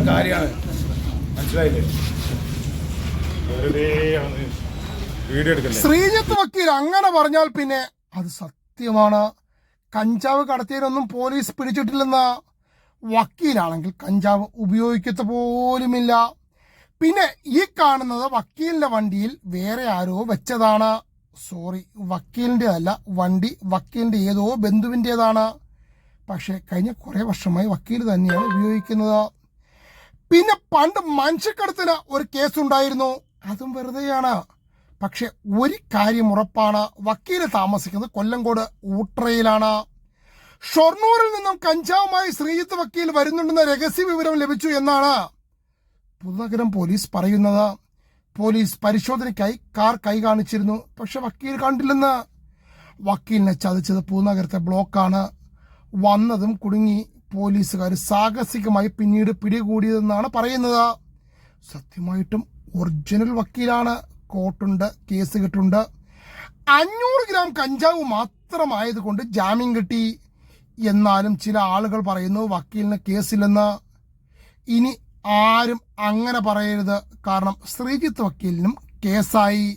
കാര്യമാണ്. മനസ്സിലായില്ലേ? വീഡിയോ എടുക്കല്ലേ? ശ്രീജിത്ത് വക്കീൽ അങ്ങനെ പറഞ്ഞാൽ പിന്നെ അത് സത്യമാണ്. കഞ്ചാവ് കടത്തിയതിനൊന്നും പോലീസ് പിടിച്ചിട്ടില്ലെന്ന വക്കീലാണെങ്കിൽ കഞ്ചാവ് ഉപയോഗിക്കത്ത പോലുമില്ല. പിന്നെ ഈ കാണുന്നത് വക്കീലിന്റെ വണ്ടിയിൽ വേറെ ആരോ വെച്ചതാണ്. സോറി, വക്കീലിൻ്റെതല്ല, വണ്ടി വക്കീലിന്റെ ഏതോ ബന്ധുവിൻ്റെതാണ്. പക്ഷെ കഴിഞ്ഞ കുറെ വർഷമായി വക്കീൽ തന്നെയാണ് ഉപയോഗിക്കുന്നത്. പിന്നെ പണ്ട് മനുഷ്യക്കടത്തിന് ഒരു കേസുണ്ടായിരുന്നു, അതും വെറുതെയാണ്. പക്ഷെ ഒരു കാര്യം ഉറപ്പാണ്, വക്കീല് താമസിക്കുന്നത് കൊല്ലങ്കോട് ഊട്രയിലാണ്. ഷൊർണൂരിൽ നിന്നും കഞ്ചാവുമായി ശ്രീജിത്ത് വക്കീൽ വരുന്നുണ്ടെന്ന രഹസ്യ വിവരം ലഭിച്ചു എന്നാണ് പുതുനഗരം പോലീസ് പറയുന്നത്. പോലീസ് പരിശോധനയ്ക്കായി കാർ കൈ കാണിച്ചിരുന്നു, പക്ഷെ വക്കീൽ കണ്ടില്ലെന്ന്. വക്കീലിനെ ചതിച്ചത് പുതുനഗരത്തെ ബ്ലോക്കാണ്. വന്നതും കുടുങ്ങി. പോലീസുകാർ സാഹസികമായി പിന്നീട് പിടികൂടിയതെന്നാണ് പറയുന്നത്. സത്യമായിട്ടും ഒറിജിനൽ വക്കീലാണ്. കോട്ടുണ്ട്, കേസ് കിട്ടുണ്ട്. 500 ഗ്രാം കഞ്ചാവ് മാത്രമായതുകൊണ്ട് ജാമ്യം കിട്ടി. എന്നാലും ചില ആളുകൾ പറയുന്നു വക്കീലിന് കേസില്ലെന്ന്. ഇനി ആരും അങ്ങനെ പറയരുത്, കാരണം ശ്രീജിത്ത് വക്കീലിനും കേസായി.